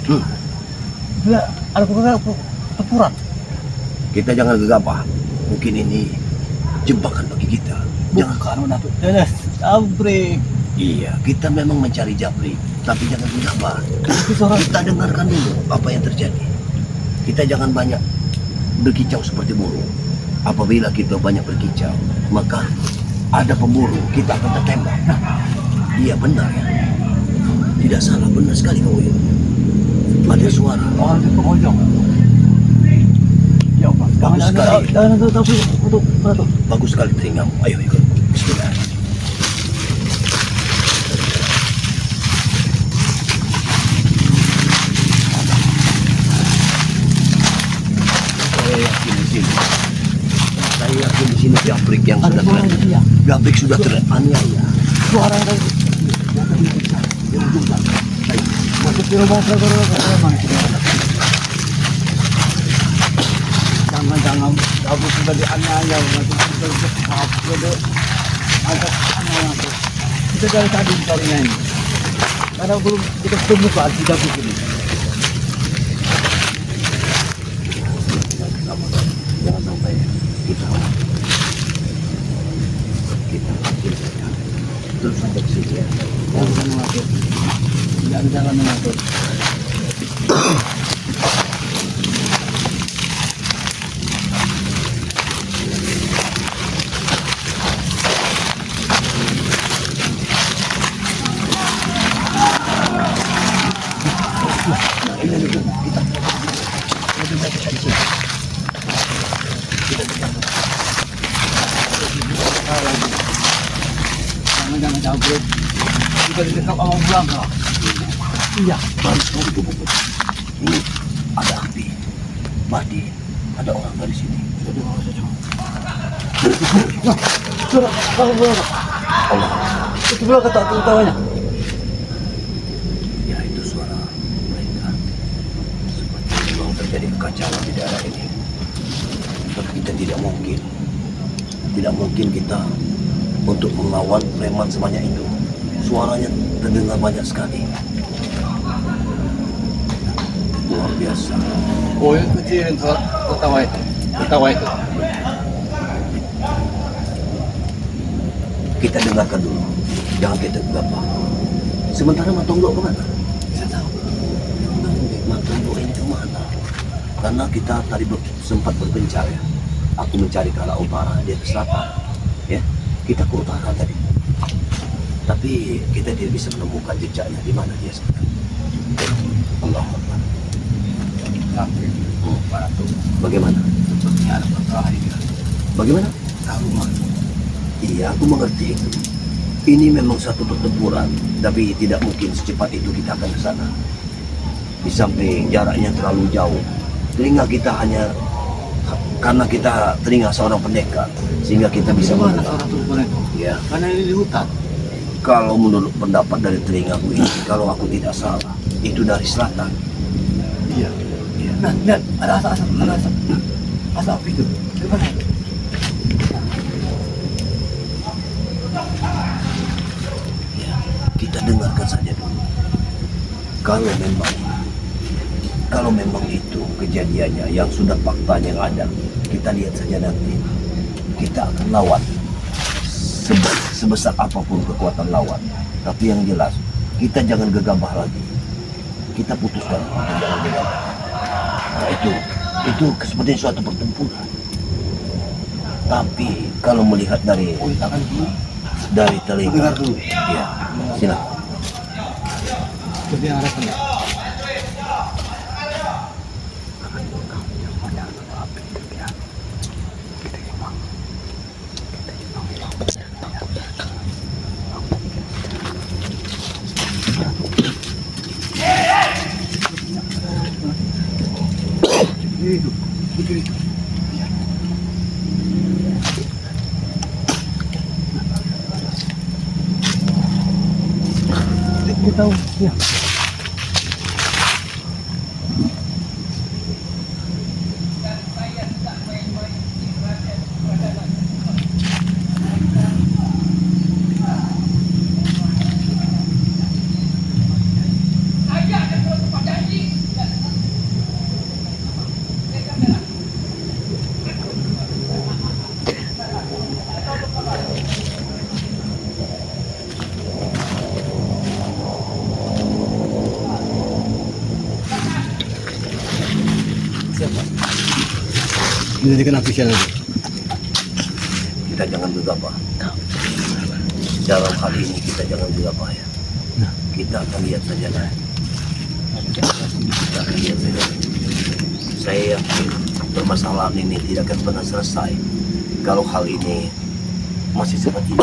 Hmm. Bila ada pertempuran. Kita jangan gegabah. Mungkin ini jebakan bagi kita. Jangan. Bukan Datuk. Jelas abrik. Iya, kita memang mencari Japri, tapi jangan gegabah. Tapi seorang Kita dengarkan dulu apa yang terjadi. Kita jangan banyak berkicau seperti burung. Apabila kita banyak berkicau, maka ada pemburu, kita akan tertembak. Nah, iya benar ya. Tidak salah, benar sekali kau ini. Ada suara. orang di pojok. Ya Pak. Bagus sekali. Jangan tapi untuk Bagus sekali telingamu. Ayo ikut. Bismillah. Saya yakin di sini. Saya yakin di sini Japrik yang ada sudah suara di dia. Japrik sudah teraniaya. Suara dari Yang jumlah. Ayo. masuk di rumah memang jangan aku sudah dianiaya masuk sudah ada anak kita dari tadi carinya ini karena belum kita ketemu Pak tidak begini Jangan sampai kita saja. Terus sampai ke sini ya. jangan mengatur jangan mengatur jangan cabut kita di dekat awal belakang iya Baru sekali gubuk. Ini ada api. Mati. Ada orang dari sini. sudah kalau belakang Allah. itu belakang tak terutamanya Ya itu suara mereka. Seperti memang terjadi kekacauan di daerah ini. Tapi kita tidak mungkin kita untuk melawan preman sebanyak itu. Suaranya terdengar banyak sekali. Luar biasa. oh yang kecil yang tertawa itu Kita dengarkan dulu. Jangan kita gegabah. Sementara Matonggo kemana? saya tahu Matonggo ini kemana? Karena kita tadi sempat berpencar ya. Aku mencari ke arah utara, dia ke selatan. Ya, kita ke utara tadi. Tapi kita tidak bisa menemukan jejaknya di mana dia sekarang. Allah Akbar. Bagaimana? sepertinya ada perkara ini Bagaimana? tahu mah Iya, aku mengerti itu. Ini memang satu pertempuran, tapi tidak mungkin secepat itu kita akan ke sana. Di samping jaraknya terlalu jauh, telinga kita hanya karena kita telinga seorang pendekar, sehingga kita bisa mana mendengar. orang turun itu Ya, karena ini di hutan kalau menurut pendapat dari telingaku ini, kalau aku tidak salah, itu dari selatan. iya Ya. nah lihat ada asap asap itu di mana Ya, kita dengarkan saja dulu. Kalau memang itu kejadiannya yang sudah faktanya yang ada, kita lihat saja nanti. Kita akan lawan sebesar apapun kekuatan lawan. Tapi yang jelas, kita jangan gegabah lagi. Kita putuskan untuk jangan gegabah. Nah, itu seperti suatu pertempuran. Tapi kalau melihat dari oh tangan dulu telinga, dengar dulu ya, silakan. seperti yang ada kena itu begitu kita tahu ya Menjadikan official nanti. Kita jangan gegabah. Dalam hal ini kita jangan gegabah ya. Nah. Kita akan lihat saja lah. Kita akan lihat saja. Saya yakin permasalahan ini tidak akan pernah selesai kalau hal ini masih seperti ini.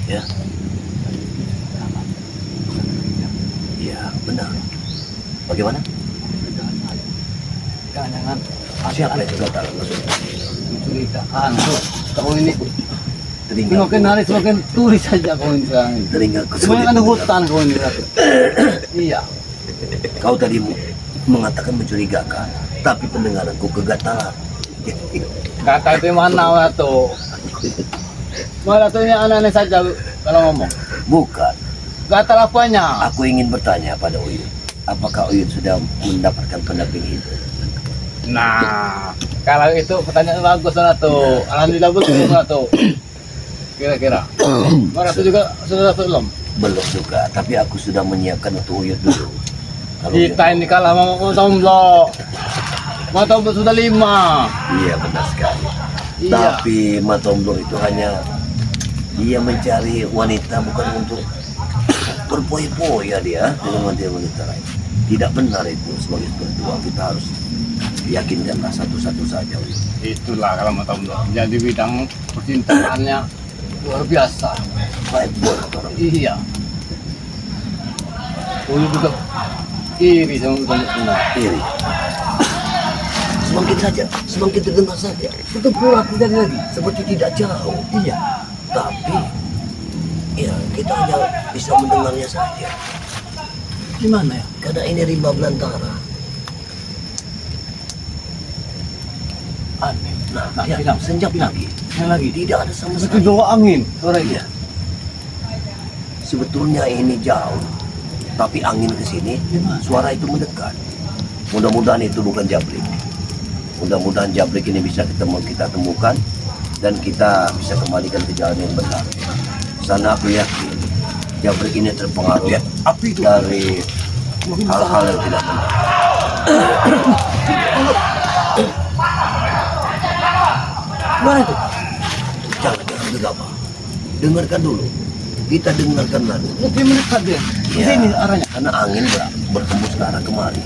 Ya. Ya, benar. Bagaimana? Jangan Siapa yang gagal maksudnya? mencurigakan tuh. Kau ini Teringat. semakin hari semakin tulis saja kau ini sekarang ini. Teringat Semuanya kan hutan kau ini Ratu. Iya. Kau tadi mengatakan mencurigakan, tapi pendengaranku kegatalan. Kata itu mana Ratu? Malah tuh ini aneh-aneh saja kalau ngomong. Bukan. Gatal apanya? Aku ingin bertanya pada Uyun. Apakah Uyun sudah mendapatkan pendamping itu? Nah, kalau itu pertanyaan bagus Ratu. Alhamdulillah betul Ratu. Kira-kira. Ratu juga sudah belum? Belum juga, tapi aku sudah menyiapkan untuk Uyun dulu. Kalau Kita Uyun- ini kalah sama Tomblo. Tomblo sudah 5. Iya benar sekali. Iya. Tapi Matomblo itu hanya dia mencari wanita bukan untuk berpoya-poya dia dengan wanita lain. Tidak benar itu sebagai ketua. Kita harus yakinkanlah satu-satu saja. Uyun. Itulah kalau Tomblo. Jadi bidang percintaannya luar biasa. Baik buat orang. Iya. Ulu juga iri sama Tomblo. Iri. Semakin saja, semakin terdengar saja. Itu pula tidak lagi. Seperti tidak jauh. Iya. Tapi ya kita hanya bisa mendengarnya saja. Gimana ya? Karena ini rimba belantara. Aneh. Nah, Nah, ya, bilang, senjak bilang. lagi. Yang lagi. Tidak ada sama Seperti sekali. bawa angin suaranya. Iya. Sebetulnya ini jauh, tapi angin ke sini, Gimana? suara itu mendekat. Mudah-mudahan itu bukan jabrik. Mudah-mudahan jabrik ini bisa kita temukan dan kita bisa kembalikan ke jalan yang benar. Sana aku yakin jabrik ini terpengaruh Api itu. dari hal-hal yang tidak benar. Gimana itu? Jangan gegabah. Dengarkan dulu. Kita dengarkan dulu. Mungkin mendekat dia. Di Ya, sini arahnya. karena angin bertembus ke arah kemari.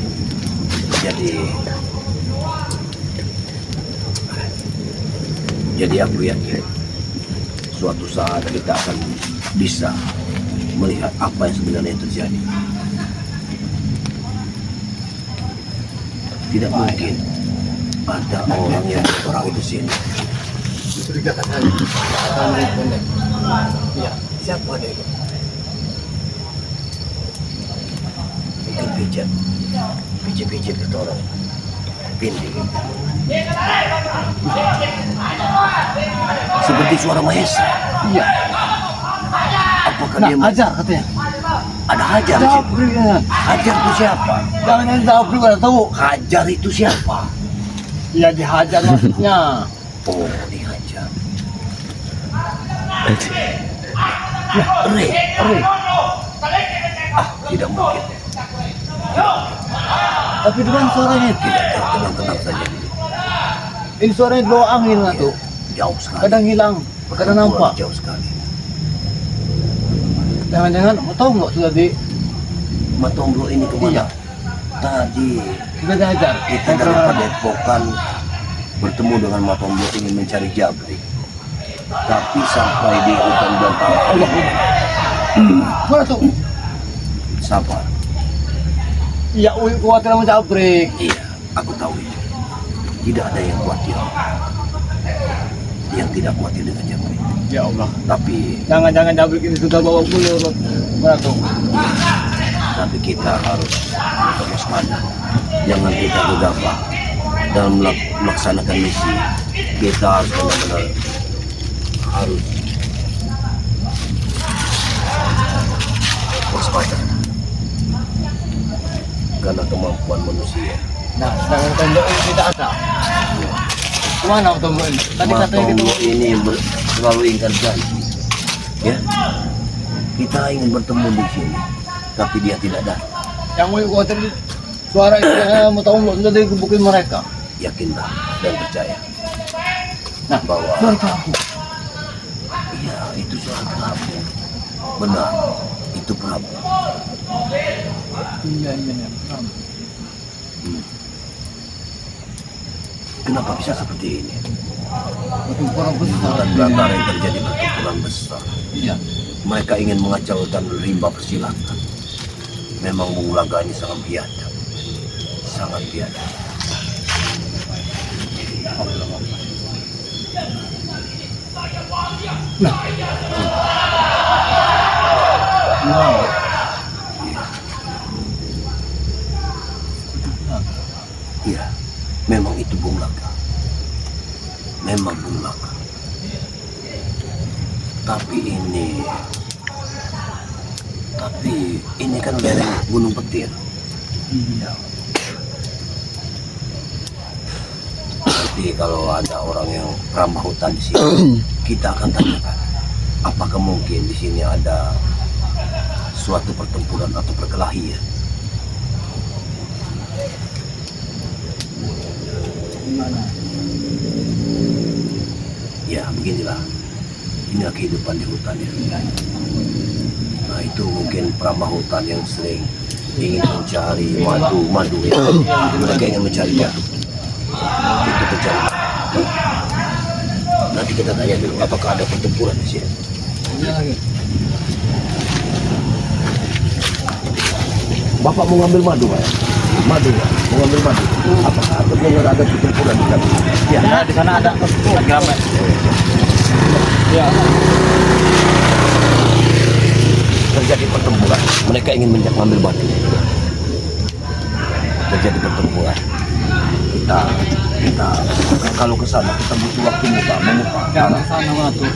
Jadi aku yakin suatu saat kita akan bisa melihat apa yang sebenarnya terjadi. Tidak mungkin ada orang yang orang di sini. Mencurigakan saja. Iya. Siapa dia itu? Mungkin pijat itu orang pindi. Seperti suara Mahesa. Iya. Apakah Nah, dia ajar katanya. ada Hajar di sini? Jabri ya. Hajar itu siapa? Jangan yang Jabri pada tahu. Hajar itu siapa? Ya dihajar maksudnya. Oh, dihajar. Ya, Re. Ri. Tidak mungkin. Tapi dengan suaranya itu. Tidak, tenang-tenang saja. Ini suaranya di bawah angin lah tuh. Jauh sekali. Kadang hilang, kadang nampak. Jauh sekali. Jangan-jangan mau tahu nggak sudah di Matomblo ini kemana? Iya. Tadi sudah dihajar. kita dari Padepokan bertemu dengan Matomblo ingin mencari Jabri. Tapi sampai di hutan belantara. Allah. Mana tuh? Sabar. Ya, khawatir sama Jabrik. Iya, aku tahu itu. Tidak ada yang khawatir. Yang tidak khawatir dengan Jabri. Ya Allah. Tapi Jangan-jangan Jabrik ini sudah bawa pulau. Mana tuh? tapi kita harus tetap waspada. Jangan kita gegabah dalam melaksanakan misi. Kita harus benar-benar harus waspada. Karena kemampuan manusia. Nah, sedangkan tembok ini tidak ada. Kemana tembok ini? Tadi katanya gitu. Matomblo ini selalu ingkar janji. Ya, kita ingin bertemu di sini, tapi dia tidak datang. Yang mau khawatir suara itu mau tahu nggak sudah digebukin mereka. yakinlah dan percaya Nah, bahwa suara Prabu. iya itu suara Prabu. Benar, itu Prabu. Iya, Prabu. Kenapa bisa seperti ini? Pertempuran besar. Dan belantara yang terjadi pertempuran besar. Iya. Mereka ingin mengacaukan rimba persilatan. Memang Bung Laga ini sangat biadab. Sangat biadab. Nah. Nah. Iya, memang itu Bung Laga. Memang Bung Laga. Tapi ini kan lereng Gunung Petir. Iya. Nanti kalau ada orang yang ramah hutan di sini, kita akan tanyakan, apakah mungkin di sini ada suatu pertempuran atau perkelahian? Gimana? Ya, beginilah. Inilah kehidupan di hutan ya. Nah, itu mungkin peramah hutan yang sering ingin mencari madu ya. Mereka ingin mencari madu. Itu mencari madu. Nanti kita tanya dulu, apakah ada pertempuran di sini? Iya lagi. Bapak mau ngambil madu, Pak? Madu ya? Mau ngambil madu? Apakah ada pertempuran di sana? Ya. Ya, di sana ada lagi ramai. Ya. Terjadi pertempuran. Mereka ingin mengambil batu. Terjadi pertempuran. Kita kalau ke sana kita butuh waktu memutar. Jangan sana mana tuh.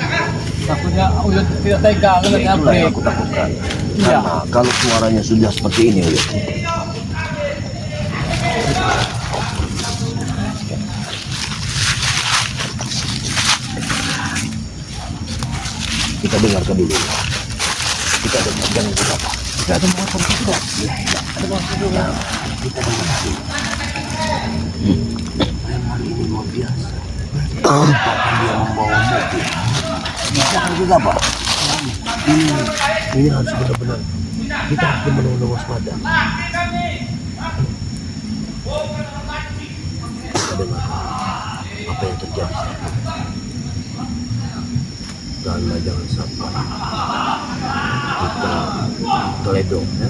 Takutnya udah tidak tega Ya, lagi itulah yang upgrade. aku takutkan. Iya. Karena kalau suaranya sudah seperti ini, Uyut, kita dengarkan dulu. Kita dengarkan dulu apa? Kita ada motor juga. Ada motor juga. Kita dengarkan dulu. Memang ini luar biasa. Bahkan dia membawa mobil. Jangan juga, Pak. Ini harus benar-benar. Kita harus benar-benar waspada. Kita dengar apa yang terjadi sekarang. Dan jangan sampai kita teledor ya.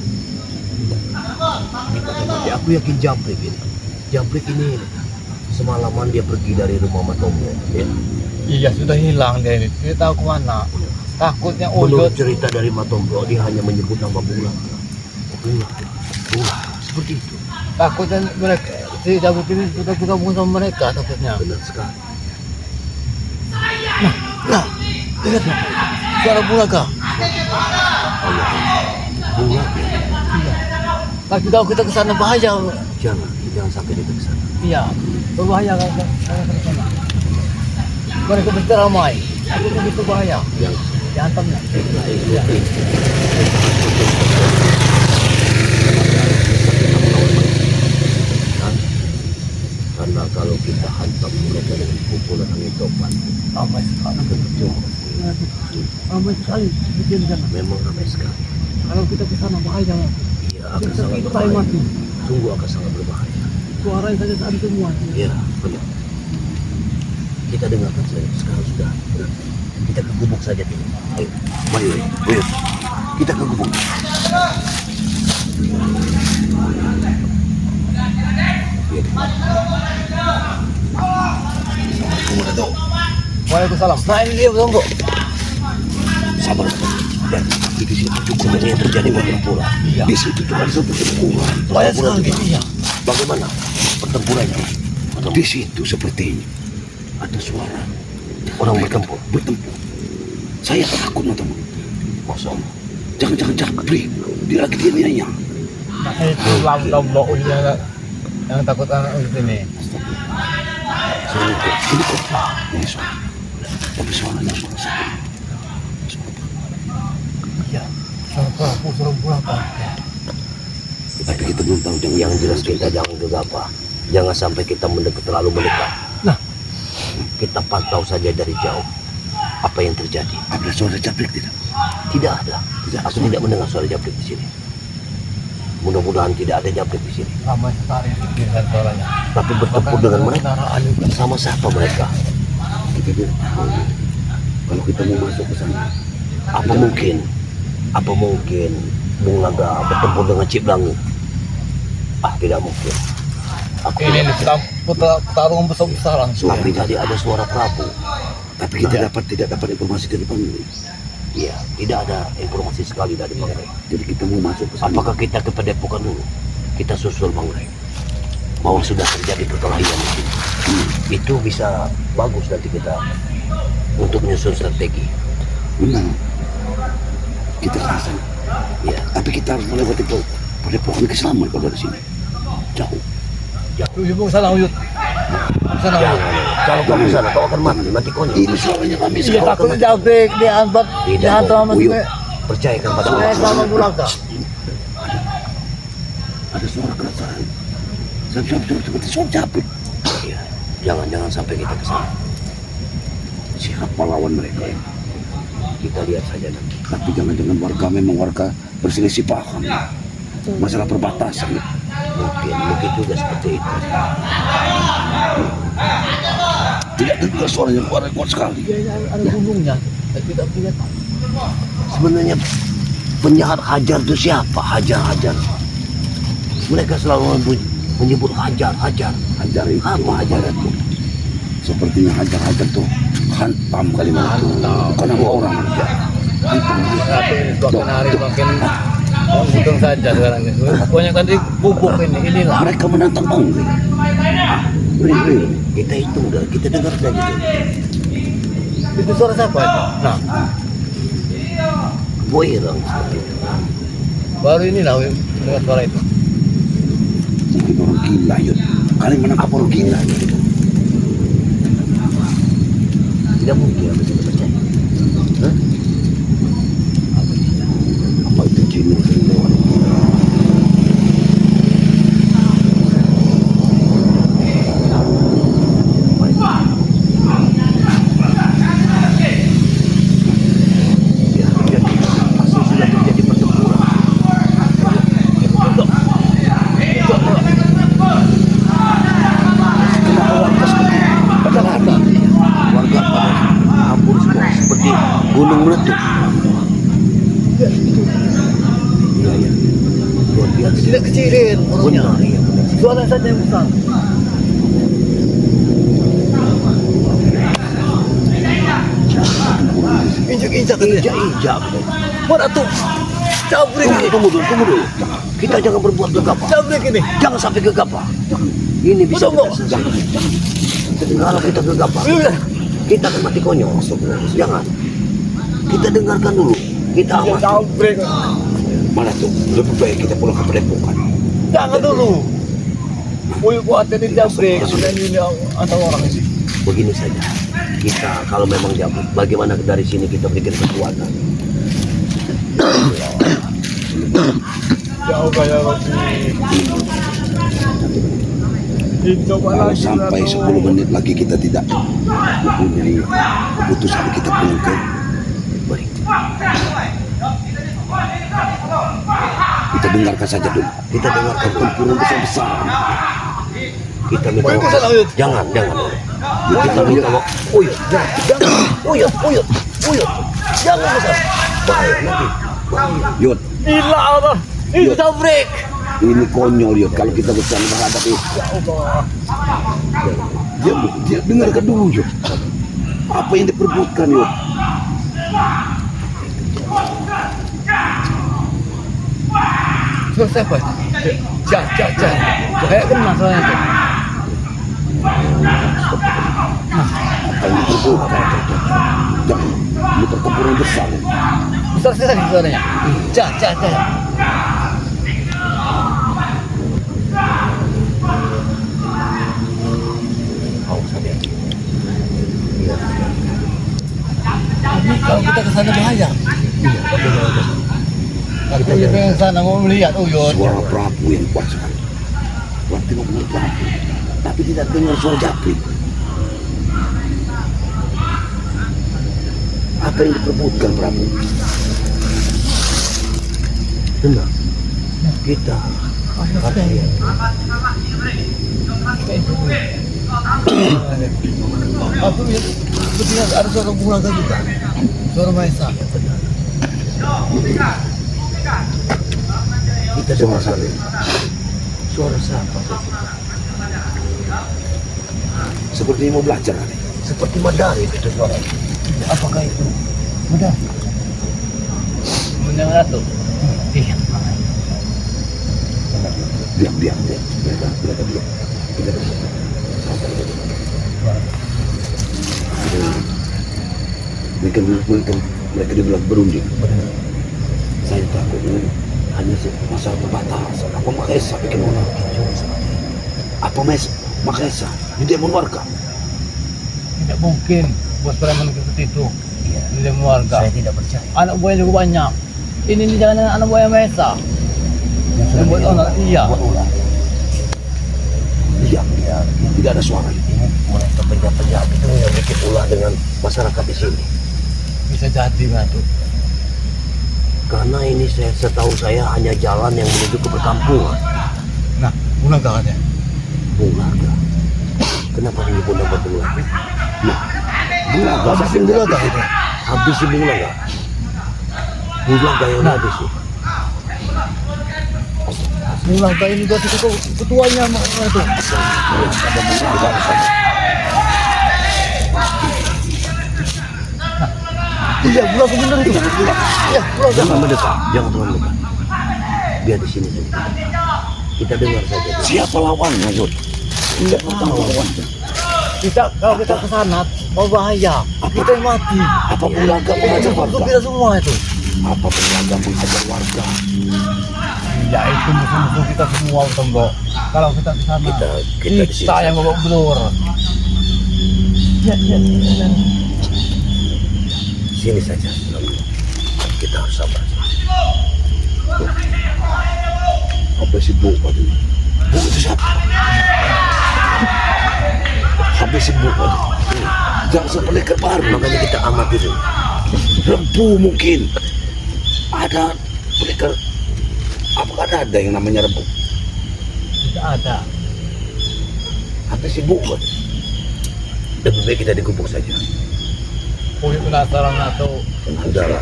Aku yakin Jamprik ini semalaman dia pergi dari rumah Matombo ya. Iya, sudah hilang dia ini. Tidak tahu kemana. Takutnya Menurut Uyut. cerita dari Matombo, dia hanya menyebut nama Bung Laga. Seperti itu. Takutnya mereka tidak begini sudah bergabung sama mereka takutnya. Benar sekali. Nah, lihat suara Bulaga. Bung Laga, Iya. Tapi kalau kita ke sana bahaya. jangan sampai dia ke sana. Iya, berbahaya kalau kita ke sana. Mereka berceramai. Aku begitu bahaya. Yang Dihantamnya. Iya. Karena kalau kita hantam mereka dengan pukulan angin topan, Ramai sekali. akan percuma. Ramai sekali. Bikin sana. Memang ramai sekali. Kalau kita ke sana bahaya. Iya, akan Kita sangat kita berbahaya. mati. Sungguh akan sangat berbahaya. Suaranya saja tadi semua. Iya, benar. Kita dengarkan saja. Sekarang sudah. Kita ke gubuk saja dulu. Ayo, mari, ayo. Kita ke gubuk. Assalamualaikum Dato. Waalaikumsalam. Nah ini dia tunggu. Sabar. Dan di situ juga yang terjadi pertempuran. Iya. Di situ juga ada satu pertempuran. Banyak Pertempuran sekali. itu. Iya. Bagaimana pertempurannya? Di situ seperti ada suara orang bertempur. Saya takut teman. Masya Allah. Jangan beri. Dia lagi dia. Nah, itu lombok ujian yang takut anak di sini. Ini kok. Ini suara. Tapi suaranya suara sakit. Iya. Suara Bulaga. Tapi kita belum tahu yang jelas kita jangan gegabah. Jangan sampai kita terlalu mendekat. Nah. Kita pantau saja dari jauh apa yang terjadi. Ada suara japrik tidak? Tidak ada. Aku tidak mendengar suara japrik di sini. Mudah-mudahan tidak ada japrik di sini. Ramai sekali dengar suaranya. Tapi bertempur dengan mereka. Kendaraan juga. Sama siapa mereka? Kita tidak tahu. Kalau kita mau masuk ke sana, Apa mungkin Bung Naga bertempur dengan Cip Langi? Tidak mungkin. Ini pertarungan besar langsung. Tapi tadi ada suara Prabu. tapi kita tidak dapat informasi dari Bangre. Iya, tidak ada informasi sekali dari Bang Rey. Jadi kita mau masuk ke sana. Apakah kita ke Padepokan dulu? Kita susul Bang Rey. Bahwa sudah terjadi perkelahian di sini. Itu bisa bagus nanti kita untuk menyusun strategi. Benar. Kita rasa. Iya. Tapi kita harus melewati Padepokan Keselamatan kalau dari sini. Jauh. Yuk, sana Uyut. Sana Jangan. Uyut. Kalau kamu sana, kau akan mati konyol. Ini suaranya kami Iya, sekarang. takutnya jabrik, dihambat, Tidak, dihantam sama Uyut. gue. Percayakan pada Saya Allah. sama Buraga. Ada suara kerasaan. Seperti suara japrik. Iya. Jangan sampai kita ke sana. Siapa lawan mereka ya? Kita lihat saja nanti. Tapi jangan-jangan warga memang warga berselisih paham. Masalah perbatasan. Mungkin juga seperti itu. Tidak dengar suaranya kuat sekali. Iya, ada gunungnya. Saya tidak lihat. Sebenarnya penjahat Hajar itu siapa? Hajar. Mereka selalu menyebut Hajar. Hajar itu. Apa Hajar itu? Sepertinya hajar tuh hantam kalimat itu. Bukan nama orang. Hantam. Tapi ini semakin hari makin untung saja sekarang ini. Pokoknya kan dipupuk inilah. Mereka menantang Bangre. Beri. Kita hitung dah, kita dengar saja. Itu suara siapa itu? Nah, Boirang seperti itu. baru ini lah dengar suara itu. Mungkin orang gila yuk. Kalian menangkap orang gila. Tidak mungkin aku tidak percaya. Hah? Apa itu jin yang sering lewat? Ya, pasti sudah terjadi pertempuran. Warga pada hampur semua seperti gunung meletup. Iya. Luar biasa. Tidak kecilin orangnya. Benar, iya benar. Suara saja yang besar. Injak-injak katanya. Injak. Mana tuh? Cabrik ini. Tunggu dulu. Kita jangan berbuat gegabah. Cabrik ini. Jangan sampai gegabah. Ini bisa Tunggu. kita selesaikan. Kalau kita gegabah, Iya. kita akan mati konyol. Jangan. Kita dengarkan dulu. Kita Iya, aman. cabrik. Mana tuh? Lebih baik kita pulang ke Padepokan. Jangan dulu. Woi, kuatin ini cabrik. Sudah ini atau orang ini. Begini saja. Kita kalau memang jauh, bagaimana dari sini kita bikin kekuatan? Jauh kayak Kalau sampai 10 menit lagi kita tidak mempunyai keputusan, kita pulang ke Baik. kita dengarkan saja dulu. Kita dengarkan Pertempuran besar-besaran. kita minta Baik, waktu. sana, Uyut. Jangan. Kita minta waktu. Uyut. Jangan besar. Bahaya nanti. Bahaya. Yud, gila apa? Ini Iya. cabrik. ini konyol Yud. Kalau kita bercanda menghadapi Ya Allah. dia dengarkan dulu Yud. Apa yang diperbutkan Yud? Suara siapa? Jah. Kayak kenal suaranya itu. Apa yang diperbutkan? Jangan. Ini pertempuran besar. Besar sekali suaranya. Jah. Awas hati-hati. Iya. Ini kalau kita ke sana bahaya. Iya. Kita ke sana mau melihat Uyut. Suara Prabu yang kuat sekali. Berarti ngomong Prabu. tapi tidak dengar suara Japri. Apa yang diperebutkan Prabu? Benar. Kita harus lihat. Aku lihat sepertinya ada suara Bulaga juga. Suara Maesa. Kita dengar saja. Suara siapa? Seperti mau belajar hari. Seperti Madari itu suara. Apakah itu? Udah. Mendengar tuh. Iya. Diam. Mereka diam. Kita diam. Mereka dibilang berunding. Saya takut ini hanya masalah perbatasan. Apa Mahesa bikin orang? Apa Mahesa? Dia warga. Tidak mungkin bos preman seperti itu. Dia warga. Saya tidak percaya. Anak buahnya juga banyak. Ini jangan anak buahnya Maesa. Yang buat onar, iya. Buat ular. Diam. Tidak ada suara. Ini mereka penjahat itu yang bikin ulah dengan masyarakat di sini. Bisa jadi Ratu. Karena ini setahu saya hanya jalan yang menuju ke perkampungan. Nah, Bulaga ada. Bulaga. Kenapa ini Bulaga? Nah, Bulaga. Habisin Bulaga itu. Habisin Bulaga. Bulaga yang habis sih. Bulaga ini berarti ketuanya itu. Iya, Bulaga bener itu. Iya, Bulaga. Jangan mendekat. Biar di sini saja. Kita dengar saja. Siapa lawannya, Yud? Tidak tahu lawannya. Kalau kita ke sana, mau bahaya. Kita yang mati. Apa Bulaga mengajar warga? Kita semua itu. Apa Bulaga mengajar warga? Ya itu musuh-musuh kita semua, Tembok. Kalau kita ke sana, Kita di sini kita yang bawa belur. Ya. Sini saja. Kita harus sabar. Apa si Bu tadi? Bu itu siapa? Habis si Bu tadi. Jangan sepelekar baru. Makanya kita amati dulu. Rempu mungkin. Ada pelekar. Apakah ada yang namanya rempu? Tidak ada. Habis si Bu tadi. Lebih baik kita digubuk saja. Punya penasaran atau Udara.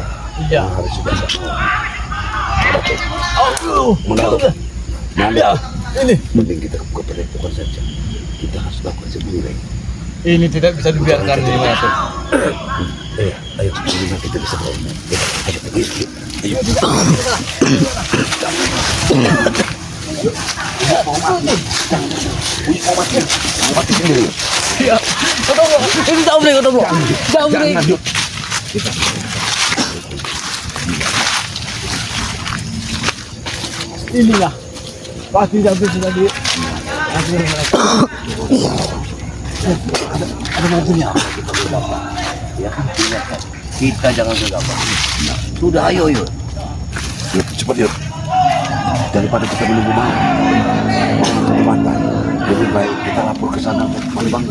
iya. Harus sudah sama. Ada Aduh. Menaruh. Ya, ini. Mending kita buka pendepokan saja. Kita harus lakukan sendiri. Ini tidak bisa dibiarkan di Ratu. Ayo. Ini kita bisa bawa. Ayo pergi. Ayo. Mati sendiri. Ya. Ini tak boleh, tak boleh. Tak boleh. Inilah pasti habis tadi. Ada mobilnya. Ya, kita jangan gegabah. Sudah, ayo. Yuk, cepat yuk. Daripada kita menunggu malam. Satu pantai. Lebih baik kita lapor ke sana untuk Malibang.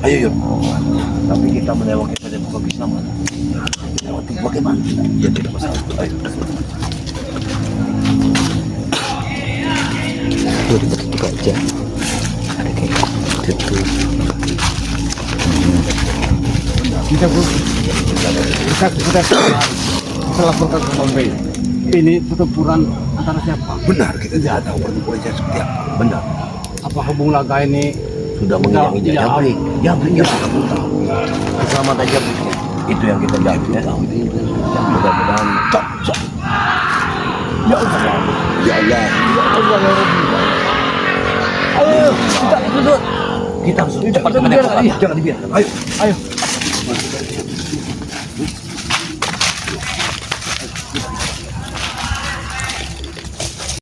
Ayo yuk. Tapi kita melewati saja bukan bisa mana. Lewati bagaimana? Ya tidak masalah. Ayo. Tuh kita buka aja. Ada kayak gitu. Kita laporkan ke Polri. Ini pertempuran antara siapa? Benar, kita tidak tahu pertempurannya seperti apa. Benar. Apakah Bulaga ini Sudah menginjak-injak Iya. Jabrik kamu tahu. Keselamatan Jabriknya itu yang kita jaga ya. Mudah-mudahan. Ya Allah. Ya Allah. Ya Allah ya Rabbi. Ayo, kita duduk. Kita harus cepat Jangan dibiarkan. Jangan dibiarkan. Ayo. Ayo.